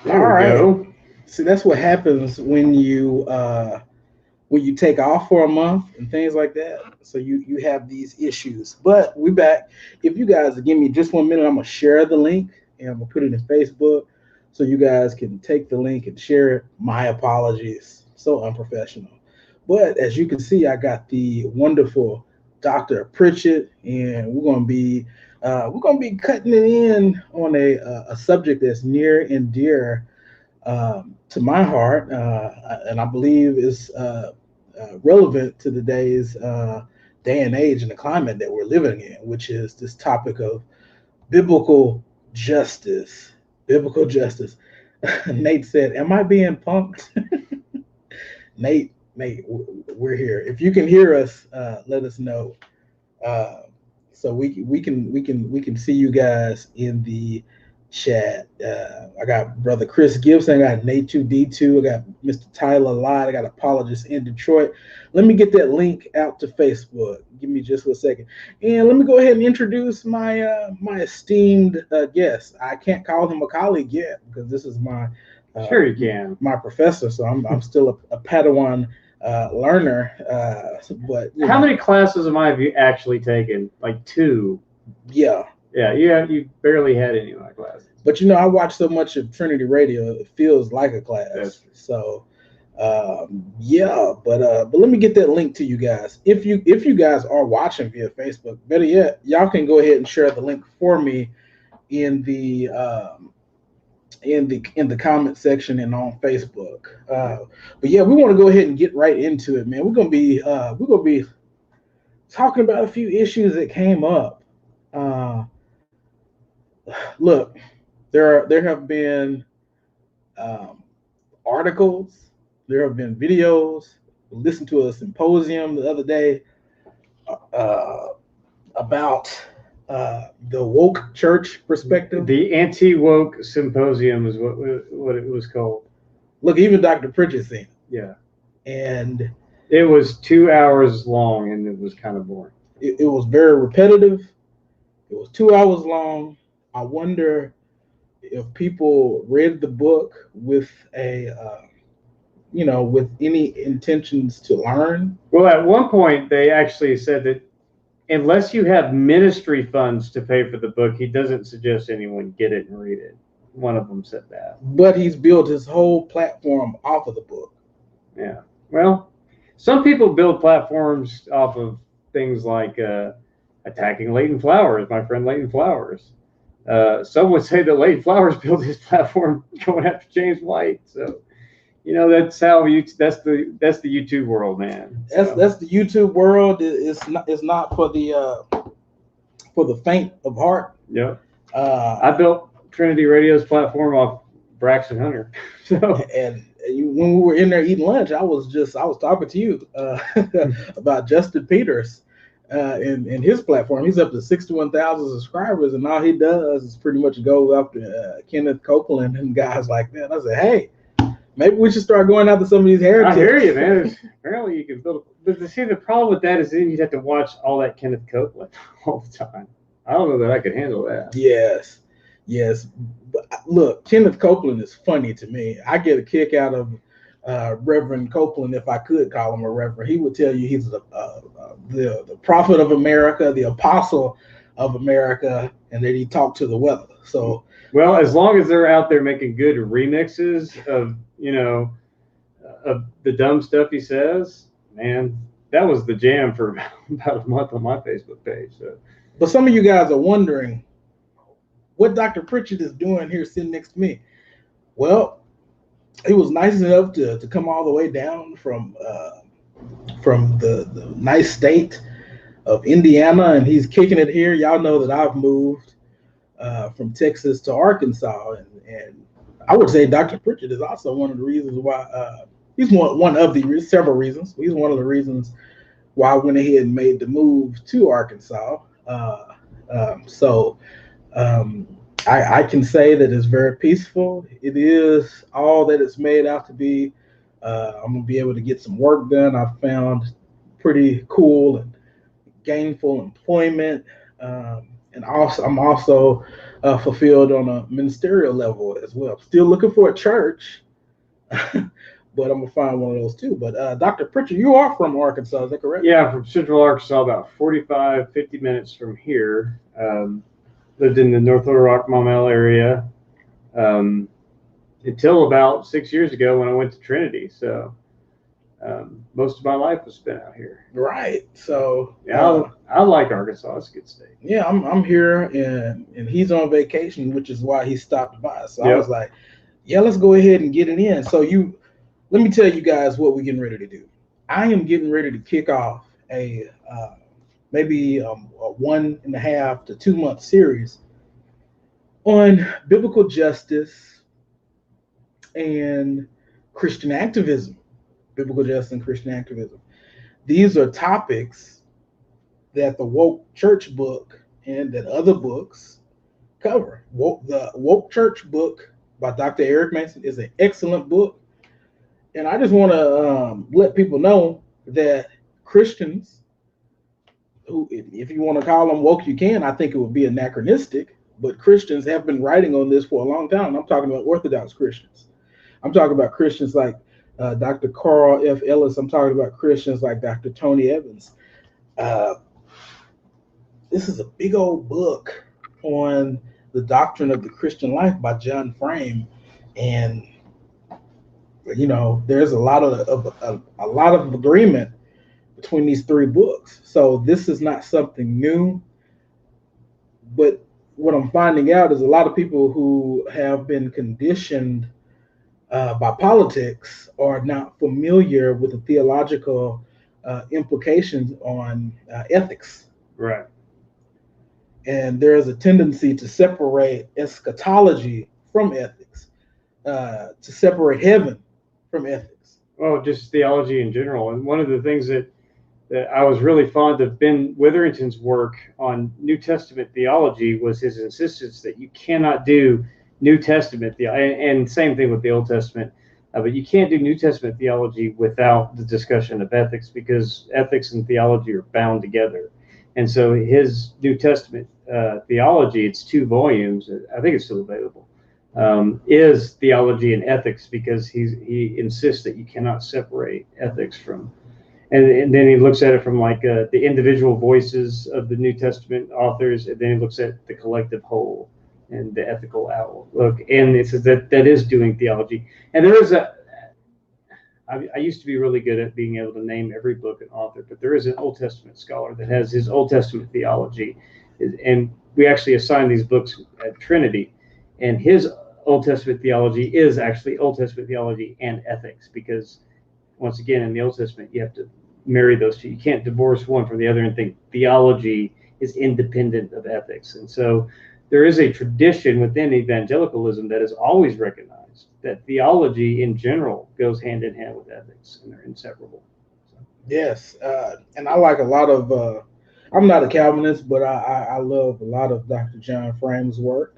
There All we right. go. See, that's what happens when you take off for a month and things like that. So you have these issues. But we back. If you guys give me just 1 minute, I'm gonna share the link and I'm gonna put it in Facebook so you guys can take the link and share it. My apologies. So unprofessional. But as you can see, I got the wonderful Dr. Pritchett, and we're gonna be cutting it in on a subject that's near and dear to my heart, and I believe is relevant to the day and age and the climate that we're living in, which is this topic of biblical justice. Biblical justice. Nate said, "Am I being punked?" Nate, we're here. If you can hear us, let us know. Uh, so we can see you guys in the chat. I got brother Chris Gibson. I got Nate 2D2. I got Mr. Tyler Lott. I got Apologist in Detroit. Let me get that link out to Facebook. Give me just a second, and let me go ahead and introduce my esteemed guest. I can't call him a colleague yet because this is uh, Sure, you can. my professor. So I'm still a Padawan learner. But How many classes have you actually taken? Like two. yeah. Yeah, you barely had any of my classes. But I watch so much of Trinity Radio, it feels like a class. That's true. So yeah, but let me get that link to you guys. If you guys are watching via Facebook, better yet, y'all can go ahead and share the link for me in the comment section and on Facebook. But yeah, we want to go ahead and get right into it, man. We're gonna be talking about a few issues that came up. Uh, Look, there have been um, articles, there have been videos. Listened to a symposium the other day uh, about the woke church perspective. The anti-woke symposium is what it was called. Look, even Dr. Pritchett seen it, Yeah, and it was 2 hours long, and it was kind of boring. it was very repetitive. It was 2 hours long. I wonder if people read the book with with any intentions to learn. Well, at one point, they actually said that unless you have ministry funds to pay for the book, he doesn't suggest anyone get it and read it. One of them said that. But he's built his whole platform off of the book. Yeah. Well, some people build platforms off of things like attacking Leighton Flowers, my friend Leighton Flowers. Some would say that Leighton Flowers built his platform going after James White. So, that's how that's the YouTube world, man. That's the YouTube world. It's not for the faint of heart. Yep. I built Trinity Radio's platform off Braxton Hunter. So when we were in there eating lunch, I was talking to you about Justin Peters and his platform. He's up to 61,000 subscribers, and all he does is pretty much go after Kenneth Copeland and guys like that. And I said, hey, maybe we should start going after some of these heretics. I hear you, man. Apparently you can build but the problem with that is then you'd have to watch all that Kenneth Copeland all the time. I don't know that I could handle that. Yes. But look, Kenneth Copeland is funny to me. I get a kick out of Reverend Copeland, if I could call him a reverend. He would tell you he's the prophet of America, the apostle of America, and then he talked to the weather. So, well, as long as they're out there making good remixes of of the dumb stuff he says, man, that was the jam for about a month on my Facebook page. So, but some of you guys are wondering what Dr. Pritchett is doing here sitting next to me. Well, he was nice enough to come all the way down from the nice state of Indiana, and he's kicking it here. Y'all know that I've moved from Texas to Arkansas, and I would say Dr. Pritchett is also one of the reasons why he's one of the several reasons. He's one of the reasons why I went ahead and made the move to Arkansas. So I can say that it's very peaceful. It is all that it's made out to be. I'm gonna be able to get some work done. I found pretty cool and gainful employment, and also I'm also fulfilled on a ministerial level as well. Still looking for a church, but I'm gonna find one of those too. But Dr. Pritchett, you are from Arkansas, is that correct? Yeah, from Central Arkansas, about 45, 50 minutes from here. Lived in the North Little Rock, Maumelle area until about 6 years ago when I went to Trinity. So most of my life was spent out here. Right. So yeah, I like Arkansas. It's a good state. Yeah, I'm here, and he's on vacation, which is why he stopped by. So I was like, yeah, let's go ahead and get it in. So let me tell you guys what we're getting ready to do. I am getting ready to kick off a maybe a 1.5 to 2 month series on biblical justice and Christian activism. Biblical justice and Christian activism. These are topics that the Woke Church book and that other books cover. The Woke Church book by Dr. Eric Mason is an excellent book. And I just want to let people know that Christians, who, if you want to call them woke, you can. I think it would be anachronistic, but Christians have been writing on this for a long time. I'm talking about Orthodox Christians. I'm talking about Christians like Dr. Carl F. Ellis. I'm talking about Christians like Dr. Tony Evans. This is a big old book on the doctrine of the Christian life by John Frame, and there's a lot of agreement between these three books. So this is not something new, but what I'm finding out is a lot of people who have been conditioned by politics are not familiar with the theological implications on ethics. Right. And there is a tendency to separate eschatology from ethics, to separate heaven from ethics. Well, just theology in general. And one of the things that I was really fond of Ben Witherington's work on New Testament theology was his insistence that you cannot do New Testament theology, and same thing with the Old Testament, but you can't do New Testament theology without the discussion of ethics, because ethics and theology are bound together. And so his New Testament theology, it's 2 volumes, I think it's still available, is theology and ethics, because he insists that you cannot separate ethics from, and then he looks at it from like the individual voices of the New Testament authors, and then he looks at the collective whole and the ethical outlook, and it says that is doing theology. And there is I used to be really good at being able to name every book and author, but there is an Old Testament scholar that has his Old Testament theology, and we actually assign these books at Trinity, and his Old Testament theology is actually Old Testament theology and ethics, because once again, in the Old Testament, you have to marry those two. You can't divorce one from the other and think theology is independent of ethics. And so there is a tradition within evangelicalism that is always recognized that theology in general goes hand in hand with ethics, and they're inseparable. So. Yes, and I like a lot of, I'm not a Calvinist, but I love a lot of Dr. John Frame's work,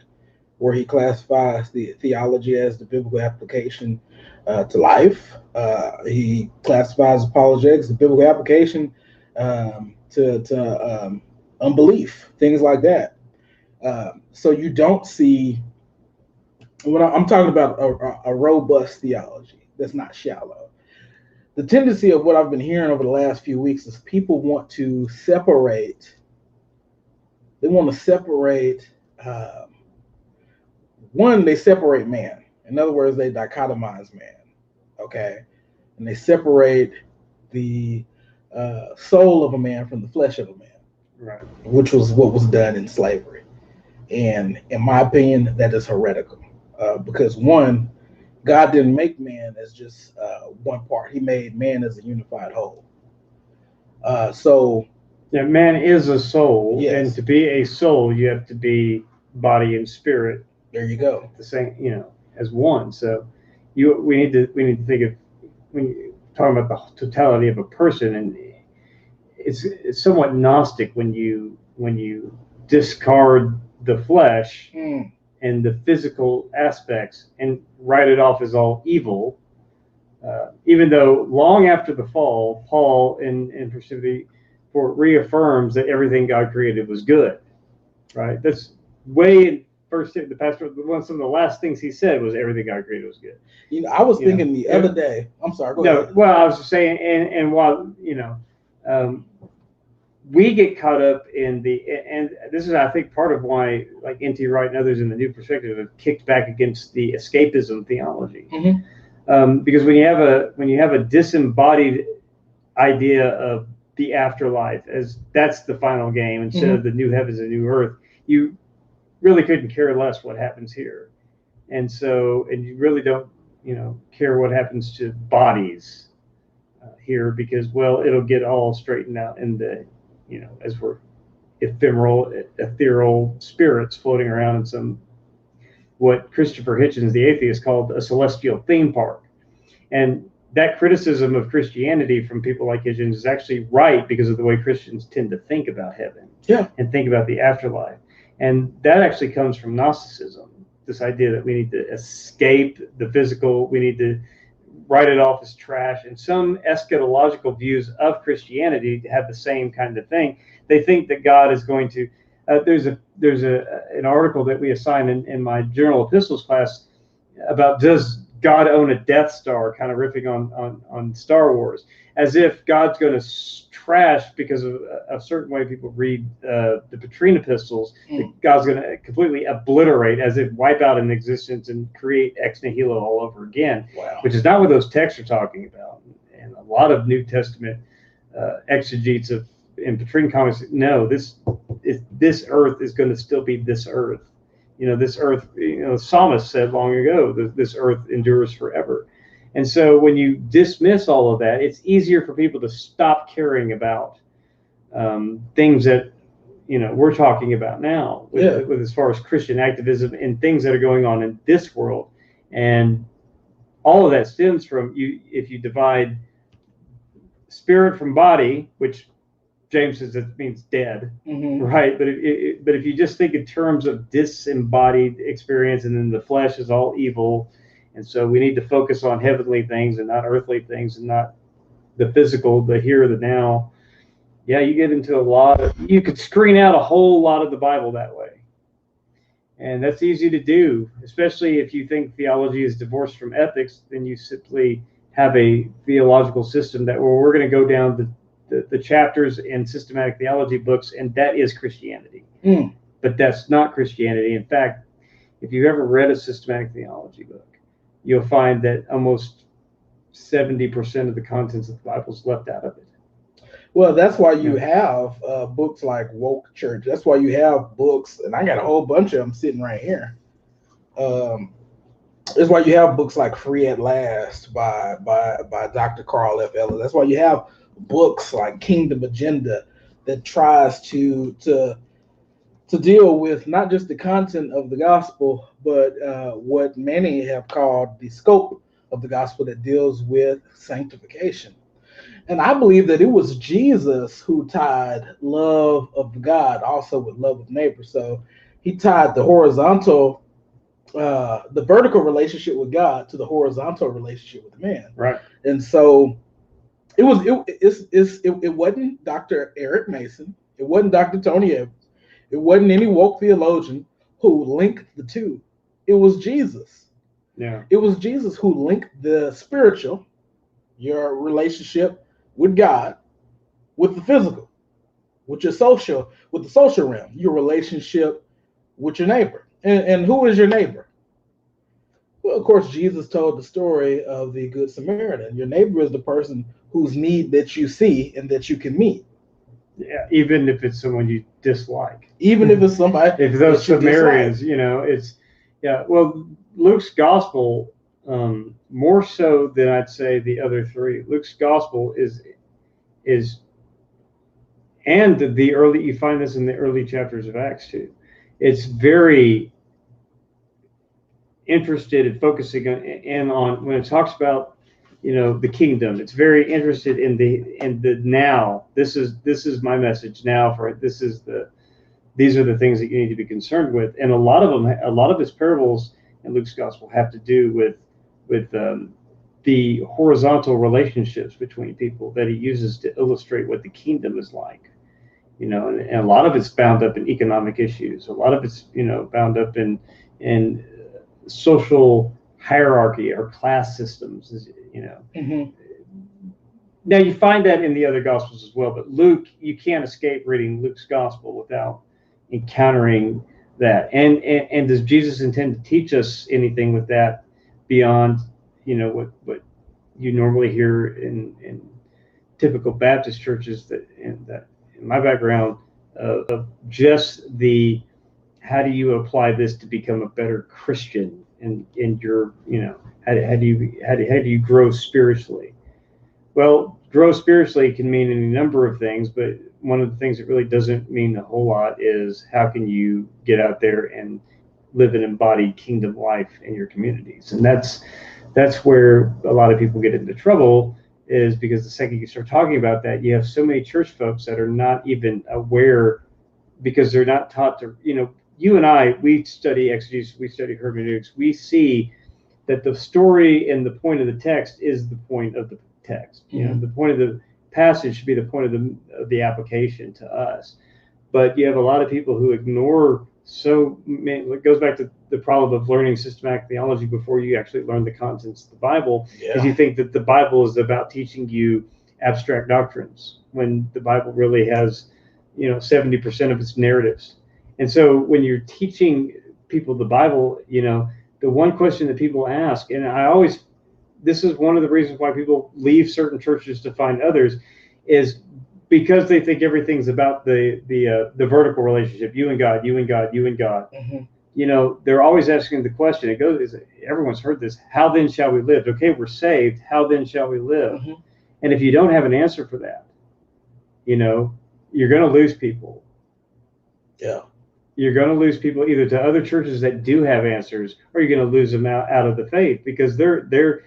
where he classifies the theology as the biblical application to life. He classifies apologetics, the biblical application to unbelief, things like that. So you don't see, when I'm talking about a robust theology that's not shallow. The tendency of what I've been hearing over the last few weeks is people want to separate. They want to separate. They separate man. In other words, they dichotomize man. Okay, and they separate the soul of a man from the flesh of a man. Right. Which was what was done in slavery. And in my opinion, that is heretical. Because one, God didn't make man as just one part. He made man as a unified whole. So yeah, man is a soul, yes. And to be a soul, you have to be body and spirit. There you go. The same, as one. So we need to think of, when you're talking about the totality of a person, and it's somewhat Gnostic when you discard the flesh and the physical aspects and write it off as all evil, even though long after the fall, Paul in Pritchett reaffirms that everything God created was good. right? That's way first. The pastor, some of the last things he said was everything God created was good. I was thinking the other day. I'm sorry. Go ahead. Well, I was just saying, and while we get caught up in and this is, I think, part of why, like N.T. Wright and others in the New Perspective have kicked back against the escapism theology, because when you have a disembodied idea of the afterlife as that's the final game instead of the new heavens and new earth, you really couldn't care less what happens here, and you really don't care what happens to bodies here, because, well, it'll get all straightened out in the as we're ephemeral, ethereal spirits floating around in some, what Christopher Hitchens, the atheist, called a celestial theme park. And that criticism of Christianity from people like Hitchens is actually right, because of the way Christians tend to think about heaven and think about the afterlife. And that actually comes from Gnosticism, this idea that we need to escape the physical, we need to write it off as trash. And some eschatological views of Christianity have the same kind of thing. They think that God is going to. There's an article that we assign in my general epistles class about, does God own a Death Star, kind of riffing on Star Wars, as if God's going to trash because of a certain way people read the Petrine epistles. That God's going to completely obliterate, as if wipe out an existence and create ex nihilo all over again. Wow. Which is not what those texts are talking about. And a lot of New Testament exegetes in Petrine comics, no, this earth is going to still be this earth. This earth, the psalmist said long ago, this earth endures forever. And so when you dismiss all of that, it's easier for people to stop caring about things that we're talking about now, with as far as Christian activism and things that are going on in this world. And all of that stems from if you divide spirit from body, which James says it means dead, right? But if you just think in terms of disembodied experience, and then the flesh is all evil, and so we need to focus on heavenly things and not earthly things, and not the physical, the here, the now. Yeah, you get into you could screen out a whole lot of the Bible that way. And that's easy to do, especially if you think theology is divorced from ethics. Then you simply have a theological system that we're going to go down the chapters in systematic theology books, and that is Christianity. But that's not Christianity. In fact, if you've ever read a systematic theology book, you'll find that almost 70% of the contents of the Bible is left out of it. Well, that's why you have books like Woke Church. That's why you have books, and I got a whole bunch of them sitting right here. That's why you have books like Free at Last by Dr. Carl F. Ellis. That's why you have books like Kingdom Agenda that tries to deal with not just the content of the gospel, but what many have called the scope of the gospel, that deals with sanctification. And I believe that it was Jesus who tied love of God also with love of neighbor. So he tied the vertical relationship with God to the horizontal relationship with man. Right. And so it wasn't Dr. Eric Mason. It wasn't Dr. Tony Evans. It wasn't any woke theologian who linked the two. It was Jesus. Yeah. It was Jesus who linked the spiritual, your relationship with God, with the physical, with the social realm, your relationship with your neighbor. And who is your neighbor? Well, of course, Jesus told the story of the Good Samaritan. Your neighbor is the person whose need that you see and that you can meet. Yeah, even if it's someone you dislike. Even if it's somebody. If those Samaritans, well, Luke's gospel, more so than I'd say the other three. Luke's gospel is, and you find this in the early chapters of Acts too. It's very interested in focusing on when it talks about the kingdom. It's very interested in the now. This is my message now. These are the things that you need to be concerned with, and a lot of his parables in Luke's gospel have to do with the horizontal relationships between people that he uses to illustrate what the kingdom is like. and a lot of it's bound up in economic issues. A lot of it's, bound up in social hierarchy or class systems, Mm-hmm. Now you find that in the other gospels as well, but Luke, you can't escape reading Luke's gospel without encountering that. And does Jesus intend to teach us anything with that beyond, what you normally hear in typical Baptist churches that in my background of just the how do you apply this to become a better Christian in your, how do you grow spiritually? Well, grow spiritually can mean any number of things, but one of the things that really doesn't mean a whole lot is how can you get out there and live an embodied kingdom life in your communities? And that's where a lot of people get into trouble, is because the second you start talking about that, you have so many church folks that are not even aware, because they're not taught to, you and I, we study exegesis, we study hermeneutics, we see that the story and the point of the text is the point of the text. The point of the passage should be the point of the application to us. But you have a lot of people who ignore. So it goes back to the problem of learning systematic theology before you actually learn the contents of the Bible, because you think that the Bible is about teaching you abstract doctrines, when the Bible really has 70% of its narratives. And so when you're teaching people the Bible, the one question that people ask, and this is one of the reasons why people leave certain churches to find others, is because they think everything's about the vertical relationship, you and God, you and God, you and God. Mm-hmm. They're always asking the question. Everyone's heard this. How then shall we live? Okay, we're saved. How then shall we live? Mm-hmm. And if you don't have an answer for that, you're going to lose people. Yeah. You're going to lose people either to other churches that do have answers, or you're going to lose them out of the faith, because when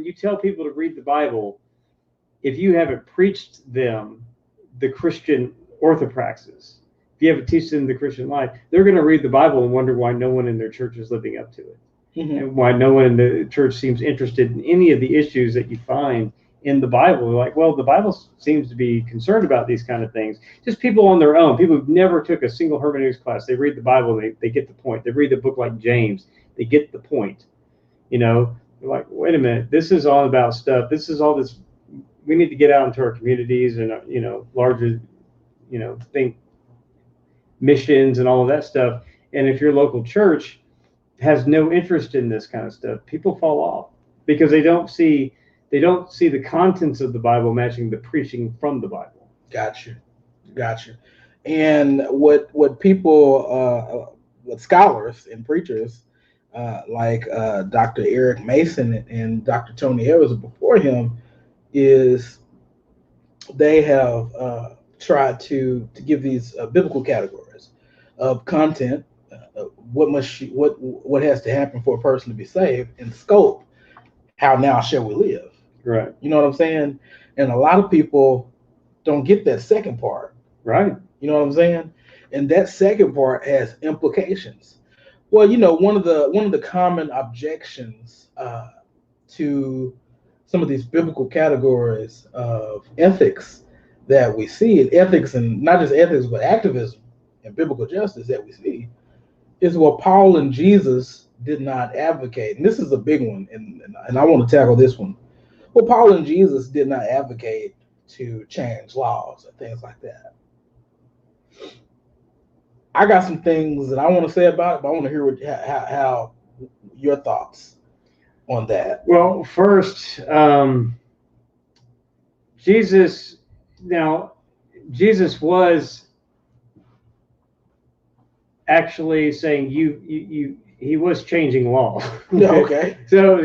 you tell people to read the Bible, if you haven't preached them the Christian orthopraxis, if you haven't teach them the Christian life, they're going to read the Bible and wonder why no one in their church is living up to it. Mm-hmm. And why no one in the church seems interested in any of the issues that you find in the Bible. Like, well, the Bible seems to be concerned about these kind of things. Just people on their own, people who've never took a single hermeneutics class, they read the Bible, they get the point. They read a book like James, they get the point. They're like, wait a minute, this is all about stuff. This is all this. We need to get out into our communities and, larger, think missions and all of that stuff. And if your local church has no interest in this kind of stuff, people fall off because they don't see the contents of the Bible matching the preaching from the Bible. Gotcha. And what people, what scholars and preachers like Dr. Eric Mason and Dr. Tony Evans before him, is they have tried to give these biblical categories of content, what has to happen for a person to be saved, and scope, how now shall we live. Right. You know what I'm saying? And a lot of people don't get that second part. Right. You know what I'm saying? And that second part has implications. Well, one of the common objections to some of these biblical categories of ethics that we see, and ethics, and not just ethics, but activism and biblical justice that we see, is what Paul and Jesus did not advocate. And this is a big one, and I want to tackle this one. Well, Paul and Jesus did not advocate to change laws and things like that. I got some things that I want to say about it, but I want to hear how your thoughts on that. Well, first, Jesus was actually saying he was changing law. Okay. So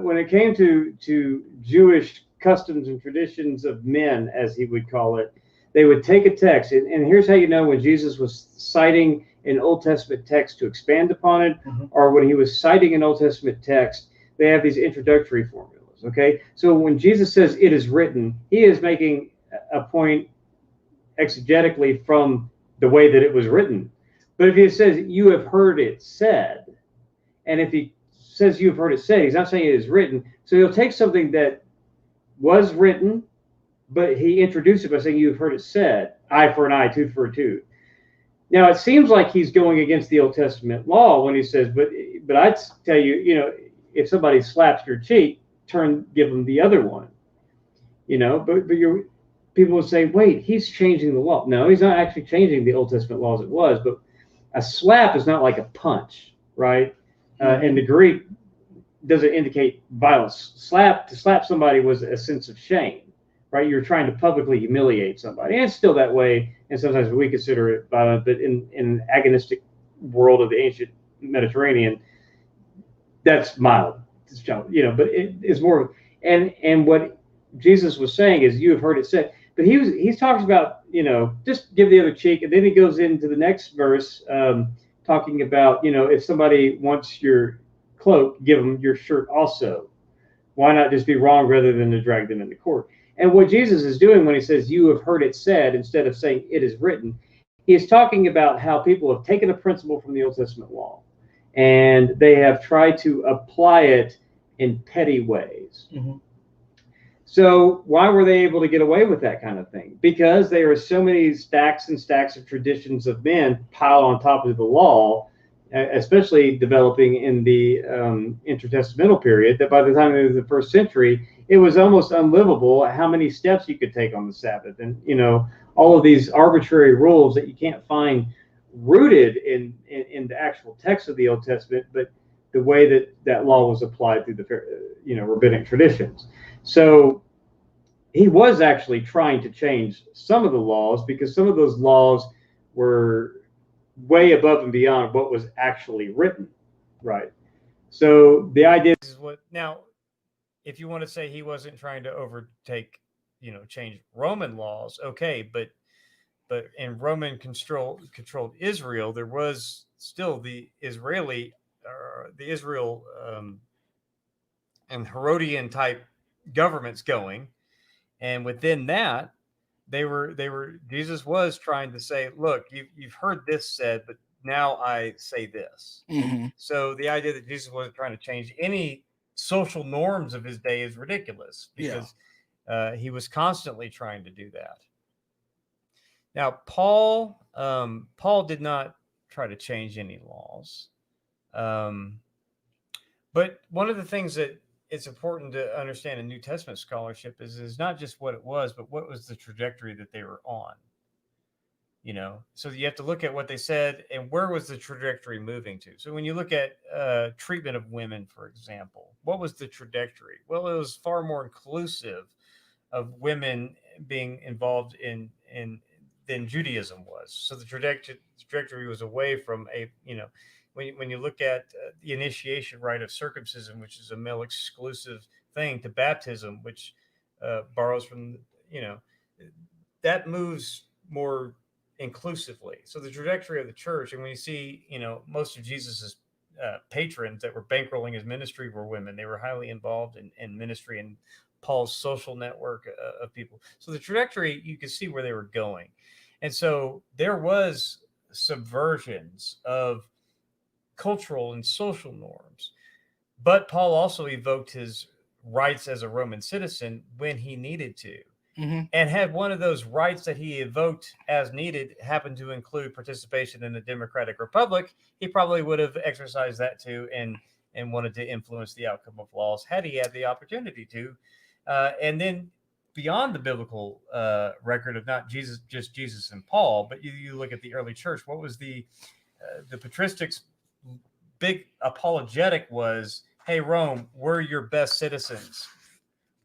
when it came to Jewish customs and traditions of men, as he would call it, they would take a text, and here's how you know when Jesus was citing an Old Testament text to expand upon it, Mm-hmm. or when he was citing an Old Testament text, they have these introductory formulas. Okay, so when Jesus says "it is written," he is making a point exegetically from the way that it was written. But if he says "you have heard it said," and if he says "you have heard it said," he's not saying it is written. So he'll take something that was written but he introduced it by saying, "You've heard it said, eye for an eye, tooth for a tooth." Now it seems like he's going against the Old Testament law when he says, "But I'd tell you, if somebody slaps your cheek, give them the other one." But people would say, "Wait, he's changing the law." No, he's not actually changing the Old Testament law as it was. But a slap is not like a punch, right? In the Greek, doesn't indicate violence. To slap somebody was a sense of shame, right? You're trying to publicly humiliate somebody, and it's still that way. And sometimes we consider it violent, but in an agonistic world of the ancient Mediterranean, that's mild. But it's more. And what Jesus was saying is, "You have heard it said," but he's talking about just give the other cheek, and then he goes into the next verse, talking about if somebody wants your cloak, give them your shirt also. Why not just be wrong rather than to drag them into court? And what Jesus is doing when he says, "You have heard it said," instead of saying "it is written," he is talking about how people have taken a principle from the Old Testament law and they have tried to apply it in petty ways. Mm-hmm. So why were they able to get away with that kind of thing? Because there are so many stacks and stacks of traditions of men piled on top of the law, especially developing in the intertestamental period, that by the time of the first century, it was almost unlivable how many steps you could take on the Sabbath. And, all of these arbitrary rules that you can't find rooted in the actual text of the Old Testament, but the way that law was applied through the rabbinic traditions. So he was actually trying to change some of the laws because some of those laws were way above and beyond what was actually written, right? So the idea is what now, if you want to say he wasn't trying to overtake, change Roman laws, okay, but in Roman controlled Israel, there was still the Israel and Herodian type governments going, and within that, Jesus was trying to say, look, you've heard this said, but now I say this. Mm-hmm. So the idea that Jesus wasn't trying to change any social norms of his day is ridiculous because he was constantly trying to do that. Now, Paul did not try to change any laws. But one of the things that it's important to understand in New Testament scholarship is not just what it was, but what was the trajectory that they were on. So you have to look at what they said and where was the trajectory moving to. So when you look at treatment of women, for example, what was the trajectory? Well, it was far more inclusive of women being involved in than Judaism was. So the trajectory was away from when you look at the initiation rite of circumcision, which is a male exclusive thing, to baptism, which borrows from that moves more inclusively. So the trajectory of the church, and when you see most of Jesus's patrons that were bankrolling his ministry were women. They were highly involved in ministry and Paul's social network of people. So the trajectory, you could see where they were going. And so there was subversions of cultural and social norms. But Paul also evoked his rights as a Roman citizen when he needed to. Mm-hmm. And had one of those rights that he evoked as needed happened to include participation in the democratic republic, he probably would have exercised that too and wanted to influence the outcome of laws had he had the opportunity to. And then beyond the biblical record of not just Jesus and Paul, but you look at the early church, what was the patristics' big apologetic was, hey, Rome, we're your best citizens.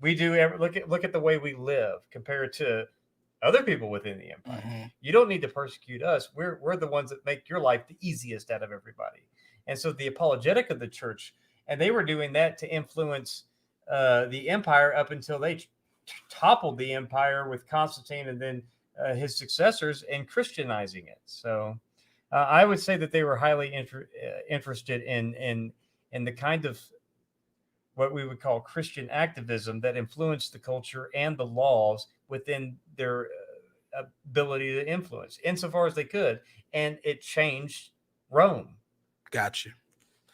We do look at the way we live compared to other people within the empire. Mm-hmm. You don't need to persecute us. We're the ones that make your life the easiest out of everybody. And so the apologetic of the church, and they were doing that to influence the empire up until they toppled the empire with Constantine and then his successors and Christianizing it. So I would say that they were highly interested in the kind of what we would call Christian activism that influenced the culture and the laws within their ability to influence insofar as they could. And it changed Rome. Gotcha.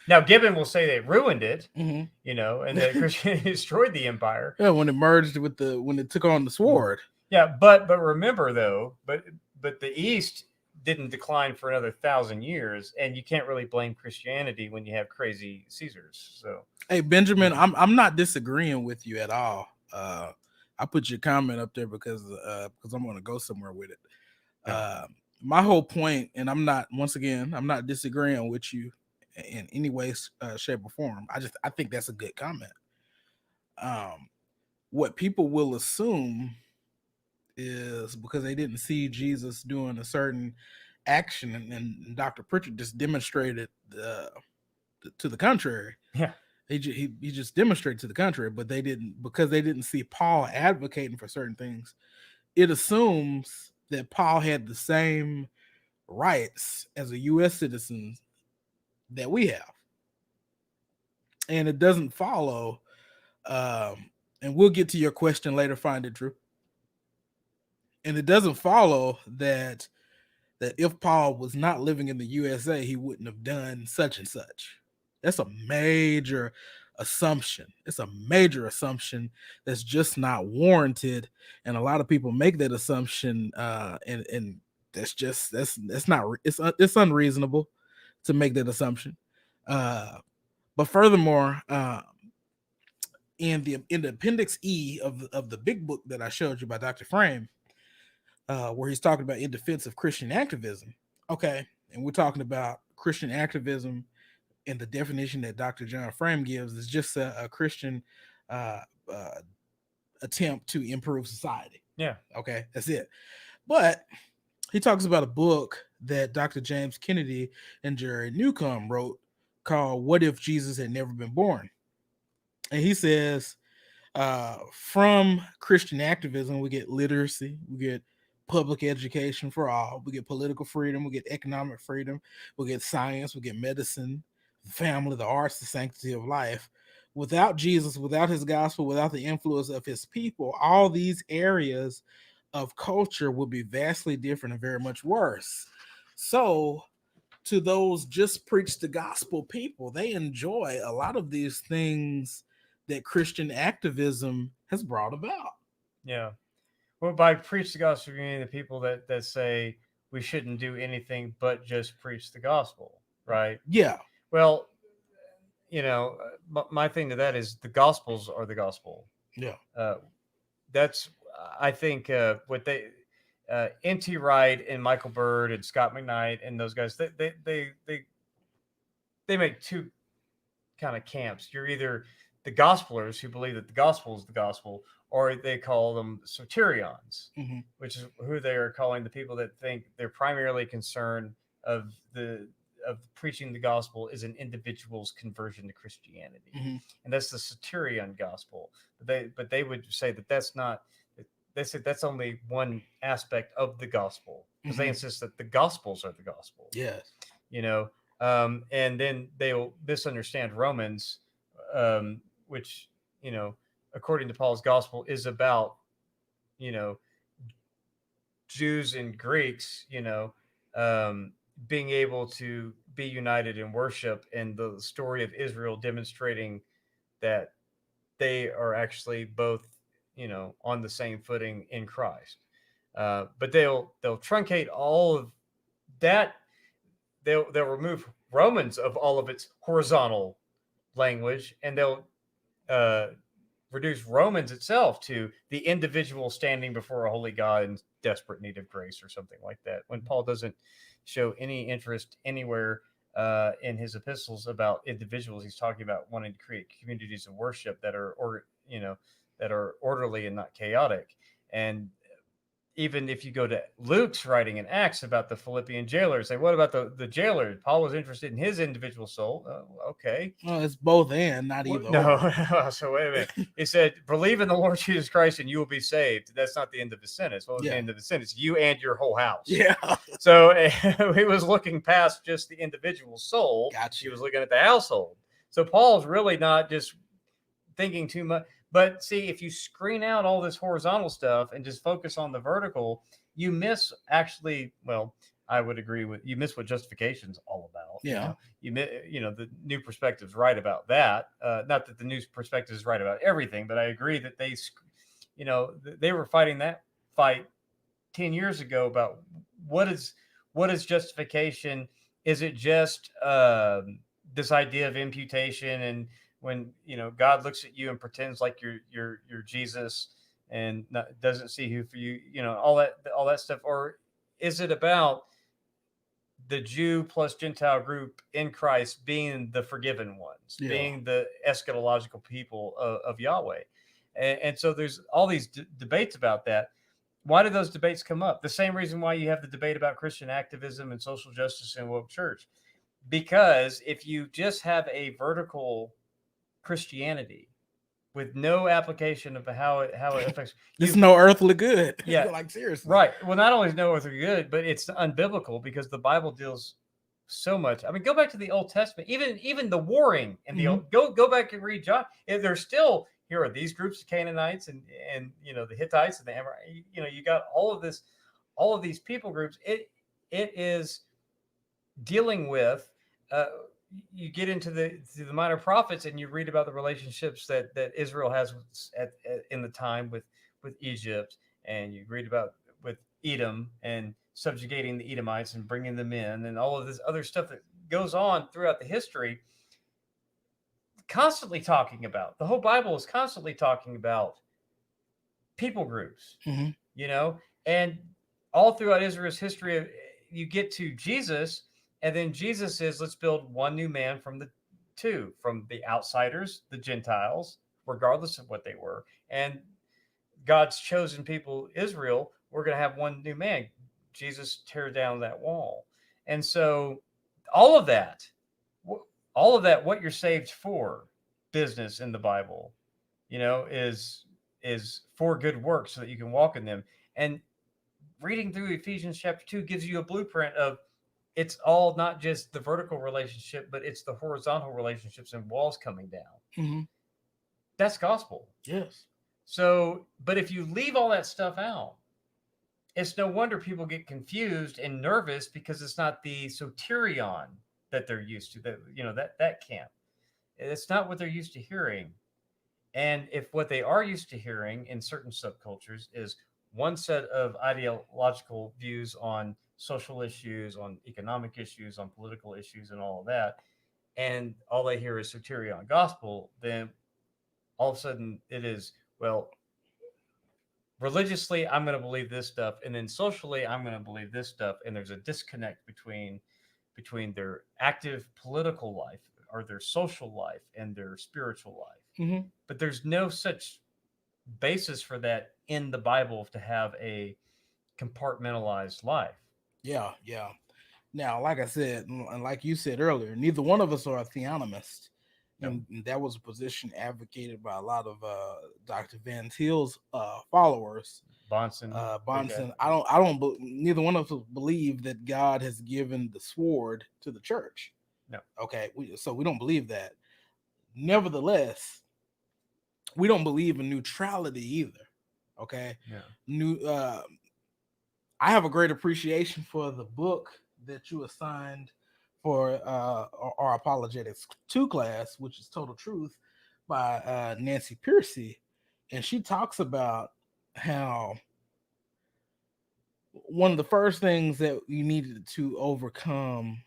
Now, Gibbon will say they ruined it, Mm-hmm. you know, and that Christianity destroyed the empire. Yeah, when it merged with when it took on the sword. Yeah, but remember though, but the East didn't decline for another 1,000 years, and you can't really blame Christianity when you have crazy Caesars. So, hey Benjamin, I'm not disagreeing with you at all. I put your comment up there because I'm going to go somewhere with it. My whole point, and I'm not disagreeing with you in any way, shape, or form. I think that's a good comment. What people will assume is because they didn't see Jesus doing a certain action, and Dr. Pritchett just demonstrated to the contrary. yeah, He just demonstrated to the contrary, but they didn't see Paul advocating for certain things. It assumes that Paul had the same rights as a U.S. citizen that we have, and it doesn't follow. And we'll get to your question later. Find it, Drew. And it doesn't follow that if Paul was not living in the USA, he wouldn't have done such and such. That's a major assumption. It's a major assumption that's just not warranted, and a lot of people make that assumption, and that's not it's unreasonable to make that assumption. But furthermore, in the appendix E of the big book that I showed you by Dr. Frame, where he's talking about in defense of Christian activism. Okay, and we're talking about Christian activism, and the definition that Dr. John Frame gives is just a Christian attempt to improve society. yeah. Okay, that's it. But he talks about a book that Dr. James Kennedy and Jerry Newcomb wrote called "What If Jesus Had Never Been Born?" And he says, from Christian activism, we get literacy, we get public education for all, we get political freedom, we get economic freedom, we get science, we get medicine, family, the arts, the sanctity of life. Without Jesus, without his gospel, without the influence of his people, all these areas of culture would be vastly different and very much worse. So to those just preach the gospel people, they enjoy a lot of these things that Christian activism has brought about. Yeah. Well, by preach the gospel, you mean the people that say we shouldn't do anything but just preach the gospel, right? Yeah. Well, you know, my thing to that is the gospels are the gospel. Yeah. That's, I think, what they, N.T. Wright and Michael Bird and Scott McKnight and those guys, they make two kind of camps. You're either the gospelers who believe that the gospel is the gospel, or they call them soterions, which is who they are calling the people that think they're primarily concerned of preaching the gospel is an individual's conversion to Christianity, and that's the soterion gospel. But they would say that that's not. They said that's only one aspect of the gospel because they insist that the gospels are the gospel. Yes. You know, and then they'll misunderstand Romans, which, you know, according to Paul's gospel is about, you know, Jews and Greeks, you know, being able to be united in worship, and the story of Israel demonstrating that they are actually both, you know, on the same footing in Christ. But they'll truncate all of that. They'll remove Romans of all of its horizontal language, and they'll reduce Romans itself to the individual standing before a holy God in desperate need of grace or something like that. When Paul doesn't show any interest anywhere in his epistles about individuals, he's talking about wanting to create communities of worship that are, that are orderly and not chaotic. And even if you go to Luke's writing in Acts about the Philippian jailer, say, what about the jailer? Paul was interested in his individual soul. Okay. Well, it's both and not either. No. So wait a minute. He said, believe in the Lord Jesus Christ and you will be saved. That's not the end of the sentence. What was the end of the sentence? You and your whole house. Yeah. So he was looking past just the individual soul. Gotcha. He was looking at the household. So Paul's really not just thinking too much. But see, if you screen out all this horizontal stuff and just focus on the vertical, you miss actually, well, I would agree with you miss what justification's all about. well. Yeah. The New Perspective's right about that. Not that the New Perspective is right about everything, but I agree that they were fighting that fight 10 years ago about what is justification. Is it just this idea of imputation, and when God looks at you and pretends like you're Jesus and doesn't see who for you, all that stuff, or is it about the Jew plus Gentile group in Christ being the forgiven ones, being the eschatological people of Yahweh? And so there's all these debates about that. Why do those debates come up? The same reason why you have the debate about Christian activism and social justice and woke church. Because if you just have a vertical Christianity with no application of how it affects, there's no earthly good. Yeah, like seriously, right. Well, not only is no earthly good, but it's unbiblical because the Bible deals so much. I mean, go back to the Old Testament, even the warring and the old, go back and read John. There's still, here are these groups of Canaanites and the Hittites and the Amorites. You got all of these people groups. It is dealing with. You get into the minor prophets and you read about the relationships that Israel has in the time with Egypt, and you read about with Edom and subjugating the Edomites and bringing them in, and all of this other stuff that goes on throughout the history. Constantly talking about, the whole Bible is constantly talking about people groups, and all throughout Israel's history, you get to Jesus. And then Jesus says, let's build one new man from the outsiders, the Gentiles, regardless of what they were. And God's chosen people, Israel, we're going to have one new man. Jesus tear down that wall. And so all of that, what you're saved for, business in the Bible, is for good works so that you can walk in them. And reading through Ephesians chapter 2 gives you a blueprint of, it's all not just the vertical relationship, but it's the horizontal relationships and walls coming down. That's gospel. Yes. So, but if you leave all that stuff out, it's no wonder people get confused and nervous because it's not the soterion that they're used to, that camp. It's not what they're used to hearing. And if what they are used to hearing in certain subcultures is one set of ideological views on social issues, on economic issues, on political issues, and all of that, and all they hear is soterion gospel, then all of a sudden it is, well, religiously I'm going to believe this stuff, and then socially I'm going to believe this stuff, and there's a disconnect between their active political life or their social life and their spiritual life. But there's no such basis for that in the Bible to have a compartmentalized life. Yeah. Now, like I said, and like you said earlier, neither one of us are a theonomist. No. And that was a position advocated by a lot of Dr. Van Til's followers. Bonson. Okay. I don't. Neither one of us believe that God has given the sword to the church. No. Okay. So we don't believe that. Nevertheless, we don't believe in neutrality either. Okay. Yeah. I have a great appreciation for the book that you assigned for our Apologetics 2 class, which is Total Truth by Nancy Piercy. And she talks about how one of the first things that you needed to overcome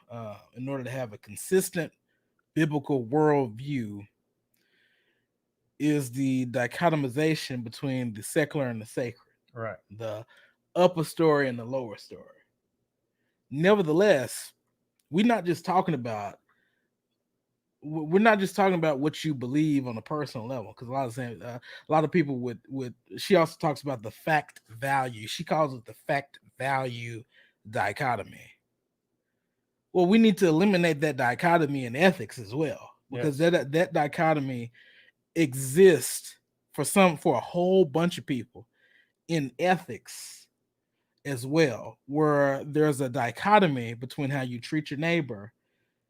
in order to have a consistent biblical worldview is the dichotomization between the secular and the sacred. Right. The upper story and the lower story. Nevertheless, we're not just talking about what you believe on a personal level, because a lot of people would. She also talks about the fact value. She calls it the fact value dichotomy. Well, we need to eliminate that dichotomy in ethics as well, because that dichotomy exists for a whole bunch of people in ethics as well, where there's a dichotomy between how you treat your neighbor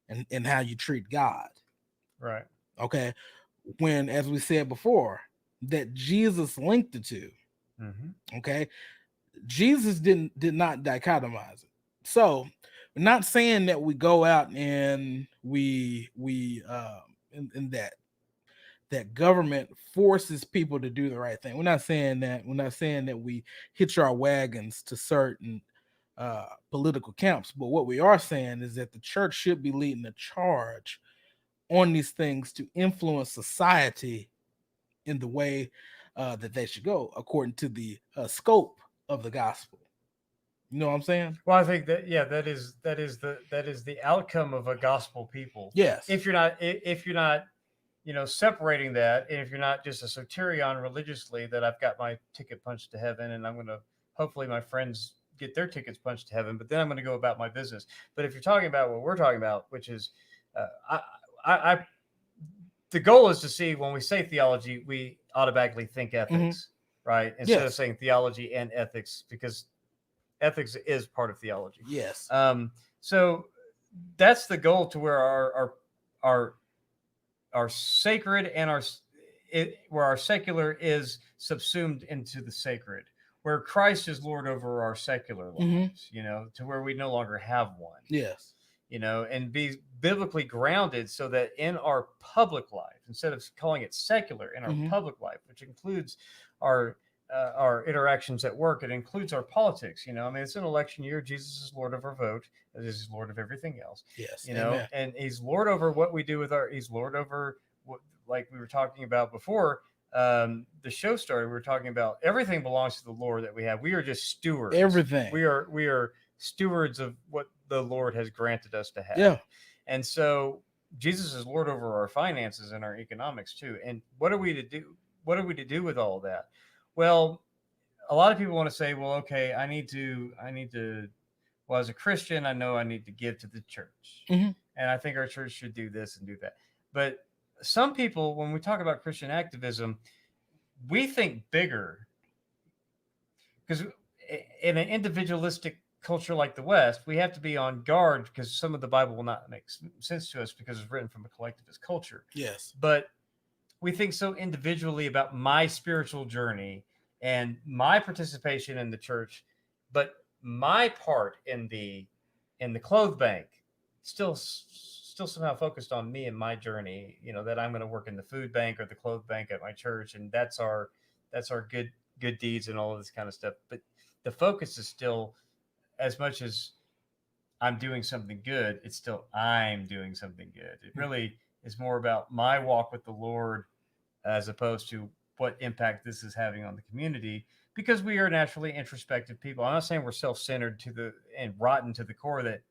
and how you treat God. Right. Okay. When, as we said before, that Jesus linked the two. Mm-hmm. Okay. Jesus did not dichotomize it. So We're not saying that we go out and we in that government forces people to do the right thing. We're not saying that. We're not saying that we hitch our wagons to certain political camps. But what we are saying is that the church should be leading the charge on these things to influence society in the way that they should go, according to the scope of the gospel. You know what I'm saying? Well, I think that that is the outcome of a gospel people. Yes. If you're not separating that, and if you're not just a soterion religiously that I've got my ticket punched to heaven, and I'm going to hopefully my friends get their tickets punched to heaven, but then I'm going to go about my business. But if you're talking about what we're talking about, which is, the goal is to see when we say theology, we automatically think ethics, right? Instead of saying theology and ethics, because ethics is part of theology. Yes. So that's the goal, to where our sacred and where our secular is subsumed into the sacred, where Christ is Lord over our secular lives, to where we no longer have one. Yes. And be biblically grounded, so that in our public life, instead of calling it secular, in our public life, which includes our interactions at work, it includes our politics. It's an election year. Jesus is Lord of our vote. Jesus is Lord of everything else. Yes. And he's Lord over what we do with he's Lord over what, like we were talking about before the show started. We were talking about everything belongs to the Lord that we have. We are just stewards. Everything. We are stewards of what the Lord has granted us to have. Yeah. And so Jesus is Lord over our finances and our economics too. And what are we to do? What are we to do with all of that? Well, a lot of people want to say, well, okay, I need to, well, as a Christian, I know I need to give to the church. And I think our church should do this and do that. But some people, when we talk about Christian activism, we think bigger, because in an individualistic culture like the West, we have to be on guard, because some of the Bible will not make sense to us because it's written from a collectivist culture. Yes. But we think so individually about my spiritual journey and my participation in the church, but my part in the clothes bank still somehow focused on me and my journey, that I'm going to work in the food bank or the clothes bank at my church, and that's our good deeds and all of this kind of stuff. But the focus is still, as much as I'm doing something good, it's still I'm doing something good. It really is more about my walk with the Lord, as opposed to what impact this is having on the community, because we are naturally introspective people. I'm not saying we're self-centered and rotten to the core, that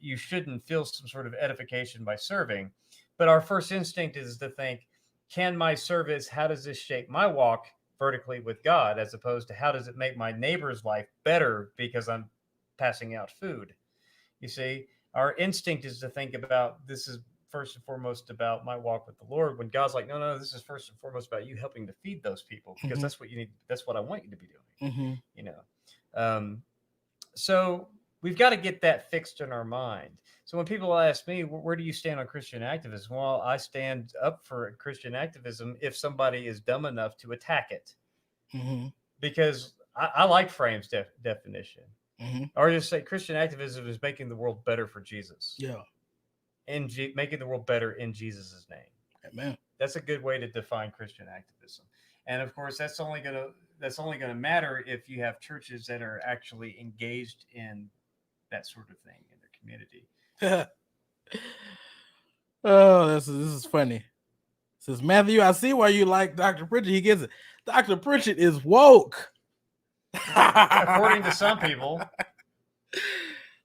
you shouldn't feel some sort of edification by serving. But our first instinct is to think, can my service, how does this shape my walk vertically with God, as opposed to how does it make my neighbor's life better because I'm passing out food? You see, our instinct is to think about, this is first and foremost about my walk with the Lord, when God's like, no, this is first and foremost about you helping to feed those people, because that's what you need. That's what I want you to be doing. So we've got to get that fixed in our mind. So when people ask me, where do you stand on Christian activism? Well, I stand up for Christian activism if somebody is dumb enough to attack it, because I like Frame's definition. Or just say Christian activism is making the world better for Jesus. Yeah. And making the world better in Jesus' name. Amen. That's a good way to define Christian activism. And of course, that's only gonna matter if you have churches that are actually engaged in that sort of thing in their community. Oh, this is funny. It says, Matthew, I see why you like Dr. Pritchett. He gets it. Dr. Pritchett is woke. According to some people.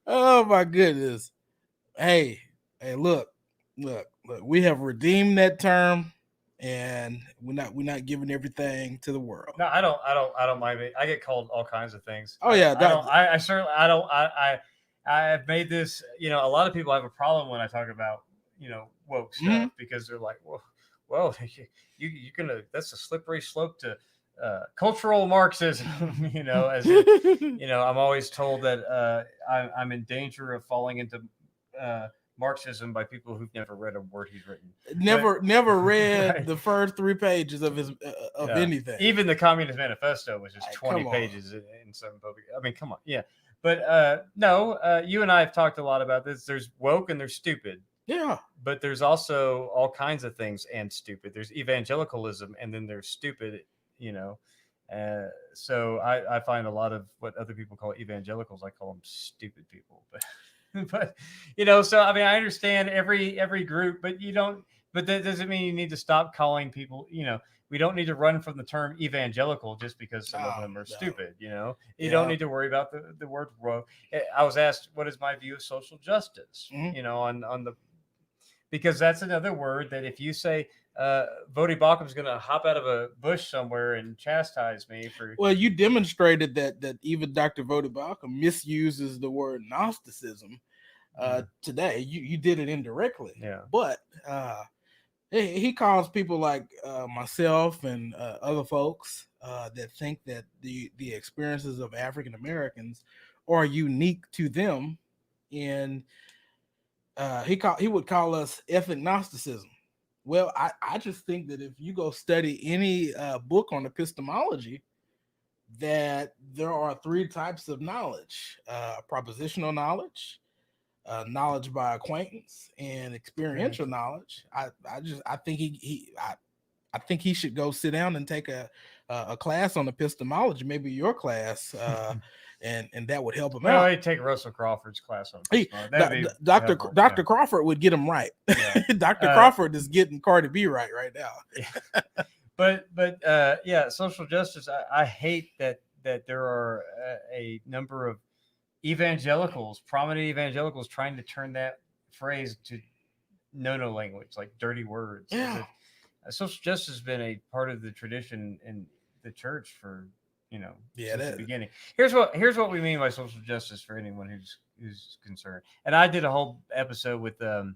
Oh my goodness. Hey, look, we have redeemed that term, and we're not giving everything to the world. No, I don't mind it. I get called all kinds of things. Oh yeah. I have made this, a lot of people have a problem when I talk about, woke stuff, because they're like, well, that's a slippery slope to cultural Marxism, as I'm always told that I'm in danger of falling into Marxism by people who've never read a word he's written. Never read right. The first 3 pages of his anything. Even the Communist Manifesto was just 20 pages in some public. I mean, come on, yeah. But no, you and I have talked a lot about this. There's woke and there's stupid. Yeah. But there's also all kinds of things and stupid. There's evangelicalism and then there's stupid, you know. So I find a lot of what other people call evangelicals, I call them stupid people. But you know, so I mean, I understand every group, but you don't. But that doesn't mean you need to stop calling people. You know, we don't need to run from the term evangelical just because some of them are stupid. You know, you don't need to worry about the word woke. I was asked, what is my view of social justice? Mhm. You know, on the because that's another word that if you say Vodi Bakum's going to hop out of a bush somewhere and chastise me for. Well, you demonstrated that even Dr. Vodi Bakum misuses the word Gnosticism today. You did it indirectly. Yeah. But he calls people like myself and other folks that think that the experiences of African Americans are unique to them, and he would call us ethnic Gnosticism. Well, I just think that if you go study any book on epistemology, that there are three types of knowledge: propositional knowledge, knowledge by acquaintance, and experiential knowledge. I think I think he should go sit down and take a class on epistemology, maybe your class, and that would help him out. I'd take Russell Crawford's class on epistemology. Dr. Crawford would get him right. Yeah. Dr. Crawford is getting Cardi B right now. But yeah, social justice. I hate that there are a number of evangelicals, prominent evangelicals, trying to turn that phrase to no language, like dirty words. Yeah. Social justice has been a part of the tradition in the church for since the beginning. Here's what we mean by social justice for anyone who's concerned. And I did a whole episode with Bible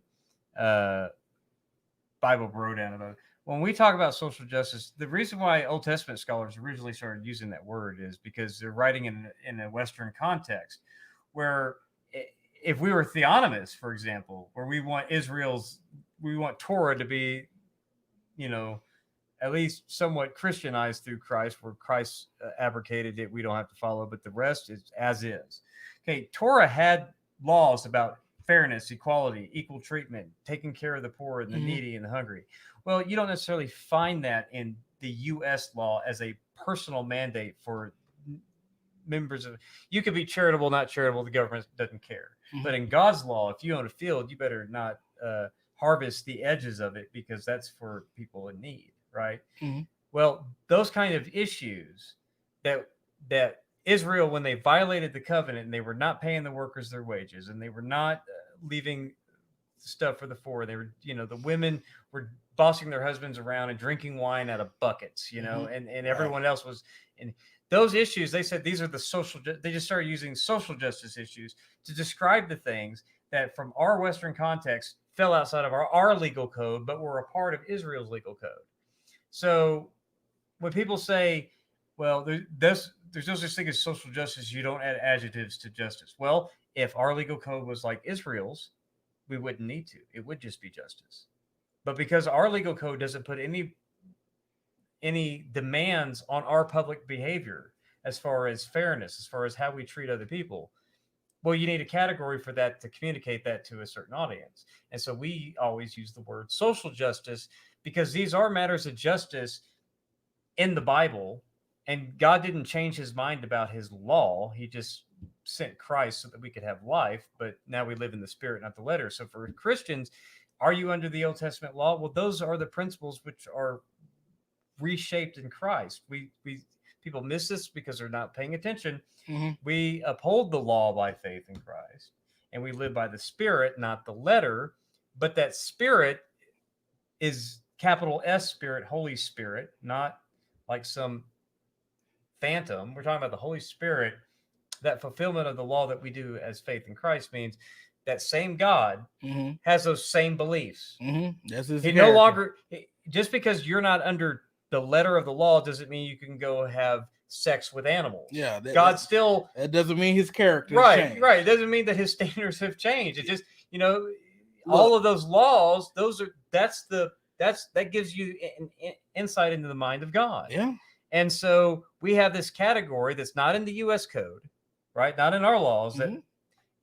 Bro down about it. When we talk about social justice, the reason why Old Testament scholars originally started using that word is because they're writing in a Western context, where if we were theonomists, for example, where we want Torah to be, at least somewhat Christianized through Christ, where Christ abrogated it, we don't have to follow, but the rest is as is. Okay, Torah had laws about fairness, equality, equal treatment, taking care of the poor and the needy and the hungry. Well, you don't necessarily find that in the U.S. law as a personal mandate for members of. You could be charitable, not charitable. The government doesn't care. But in God's law, if you own a field, you better not harvest the edges of it, because that's for people in need, right? Well, those kind of issues that Israel, when they violated the covenant and they were not paying the workers their wages, and they were not leaving stuff for the poor, they were, the women were bossing their husbands around and drinking wine out of buckets, and everyone else was in those issues. They said these are they just started using social justice issues to describe the things that from our Western context fell outside of our legal code, but were a part of Israel's legal code. So when people say, well, there's no such thing as social justice, you don't add adjectives to justice. Well, if our legal code was like Israel's, we wouldn't need to. It would just be justice. But because our legal code doesn't put any demands on our public behavior as far as fairness, as far as how we treat other people, well, you need a category for that to communicate that to a certain audience. And so we always use the word social justice, because these are matters of justice in the Bible. And God didn't change his mind about his law. He just sent Christ so that we could have life. But now we live in the spirit, not the letter. So for Christians, are you under the Old Testament law? Well, those are the principles which are reshaped in Christ. People miss this because they're not paying attention. We uphold the law by faith in Christ, and we live by the Spirit, not the letter. But that Spirit is capital S Spirit, Holy Spirit, not like some phantom. We're talking about the Holy Spirit. That fulfillment of the law that we do as faith in Christ means that same God has those same beliefs. That's his he no longer, just because you're not under the letter of the law doesn't mean you can go have sex with animals. Yeah, God still. That doesn't mean his character. Right. It doesn't mean that his standards have changed. It just, all of those laws. That gives you an insight into the mind of God. Yeah. And so we have this category that's not in the U.S. code, right? Not in our laws. That Mhm.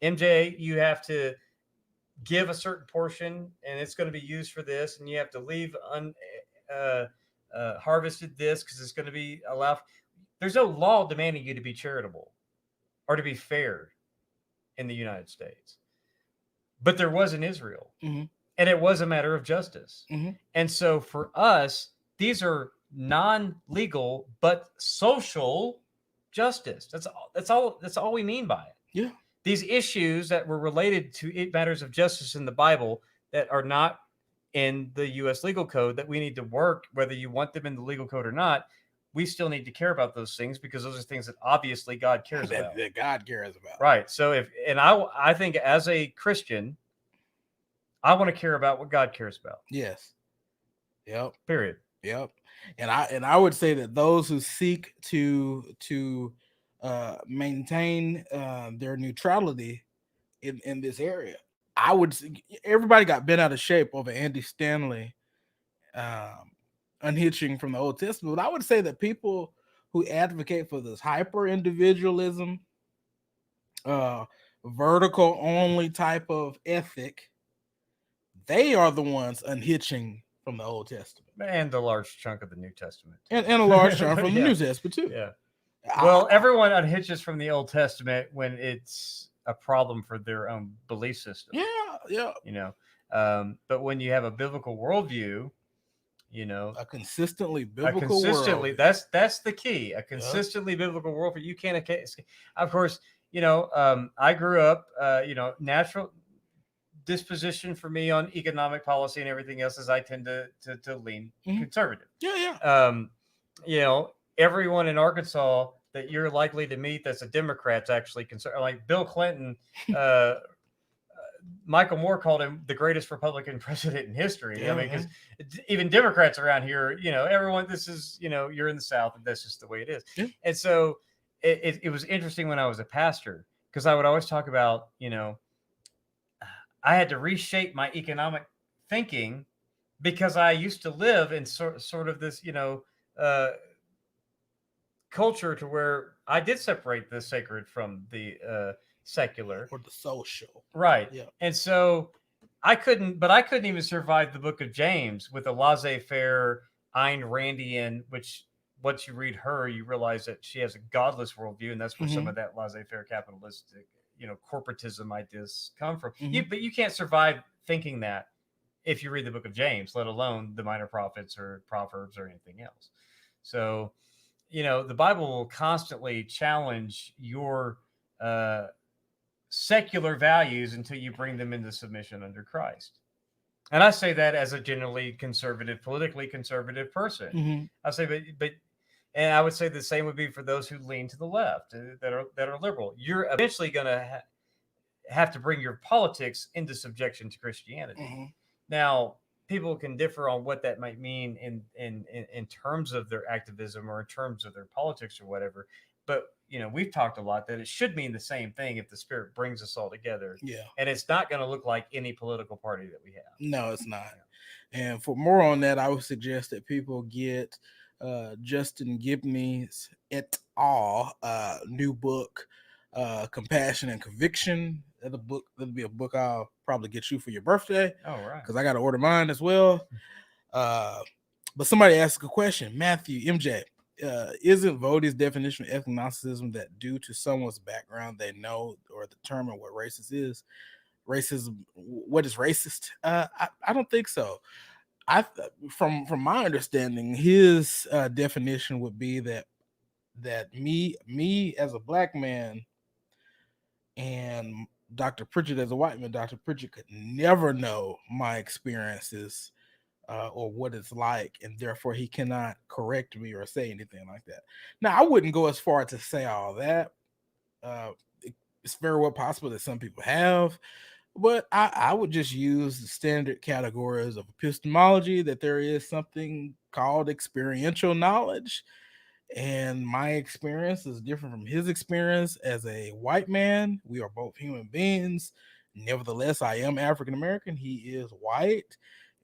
MJ, you have to give a certain portion, and it's going to be used for this, and you have to leave uh, harvested this because it's going to be allowed. There's no law demanding you to be charitable or to be fair in the United States, but there was in Israel, Mhm. and it was a matter of justice. Mhm. And so for us, these are non-legal but social justice. That's all we mean by it. Yeah. These issues that were related to matters of justice in the Bible that are not in the U.S. legal code that we need to work, whether you want them in the legal code or not. We still need to care about those things because those are things that obviously God cares about. That God cares about. Right. So I think as a Christian, I want to care about what God cares about. Yes. Yep. Period. Yep. And I would say that those who seek to maintain their neutrality in this area, I would everybody got bent out of shape over Andy Stanley unhitching from the Old Testament. But I would say that people who advocate for this hyper individualism, vertical only type of ethic, they are the ones unhitching from the Old Testament. And a large chunk of the New Testament. And a large chunk from the New Testament too. Yeah. Well, everyone unhitches from the Old Testament when it's a problem for their own belief system. Yeah, yeah. You know, but when you have a biblical worldview, you know, a consistently biblical world. That's the key. A consistently biblical worldview. You can't. Of course, you know, I grew up. You know, natural disposition for me on economic policy and everything else is I tend to lean conservative. Yeah, yeah. You know, everyone in Arkansas that you're likely to meet that's a Democrat's actually concerned. Like Bill Clinton, Michael Moore called him the greatest Republican president in history. Yeah, I mean, because even Democrats around here, you know, everyone, this is, you know, you're in the South and that's just the way it is. Yeah. And so it was interesting when I was a pastor because I would always talk about, you know, I had to reshape my economic thinking because I used to live in sort of this, you know, culture to where I did separate the sacred from the secular or the social. Right. Yeah. And so I couldn't even survive the book of James with a laissez-faire Ayn Randian, which once you read her, you realize that she has a godless worldview, and that's where some of that laissez-faire capitalistic, you know, corporatism ideas come from. But you can't survive thinking that if you read the book of James, let alone the minor prophets or Proverbs or anything else. So, you know, the Bible will constantly challenge your secular values until you bring them into submission under Christ. And I say that as a generally conservative, politically conservative person. I say, but, and I would say the same would be for those who lean to the left that are liberal. You're eventually going to have to bring your politics into subjection to Christianity. Now, people can differ on what that might mean in terms of their activism or in terms of their politics or whatever. But, you know, we've talked a lot that it should mean the same thing if the Spirit brings us all together. Yeah. And it's not going to look like any political party that we have. No, it's not. Yeah. And for more on that, I would suggest that people get Justin Gibney's et al. New book, Compassion and Conviction. That'll be a book I'll probably get you for your birthday. Oh, right. Because I got to order mine as well. But somebody asked a question. Matthew, MJ, isn't Voddie's definition of ethnognosicism that due to someone's background they know or determine what racist is? Racism, what is racist? I don't think so. From my understanding, his definition would be that me as a black man and Dr. Pritchett as a white man, Dr. Pritchett could never know my experiences or what it's like, and therefore he cannot correct me or say anything like that. Now, I wouldn't go as far to say all that. It's very well possible that some people have, but I would just use the standard categories of epistemology, that there is something called experiential knowledge, and my experience is different from his experience as a white man. We are both human beings. Nevertheless, I am African American. He is white.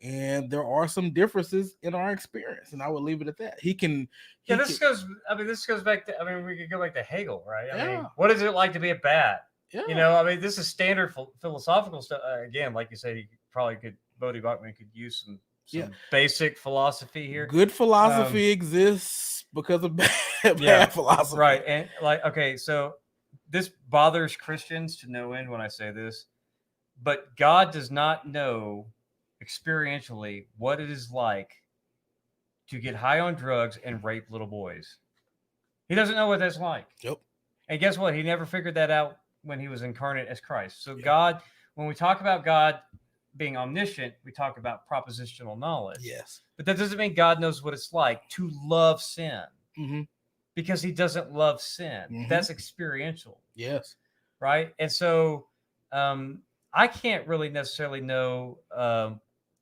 and there are some differences in our experience, and I would leave it at that. He can. Yeah, this goes back to. I mean, we could go back to Hegel, right? I mean, Yeah. what is it like to be a bat? Yeah. You know, I mean, this is standard philosophical stuff. Again, like you said, Bodhi Bachman could use some basic philosophy here. Good philosophy exists because of bad philosophy, right? And like, okay, so this bothers Christians to no end when I say this, but God does not know experientially what it is like to get high on drugs and rape little boys. He doesn't know what that's like. Yep. And guess what? He never figured that out when he was incarnate as Christ. So God, when we talk about God being omniscient, we talk about propositional knowledge. Yes. But that doesn't mean God knows what it's like to love sin. Mm-hmm. Because he doesn't love sin. Mm-hmm. That's experiential. Yes. Right? And so I can't really necessarily know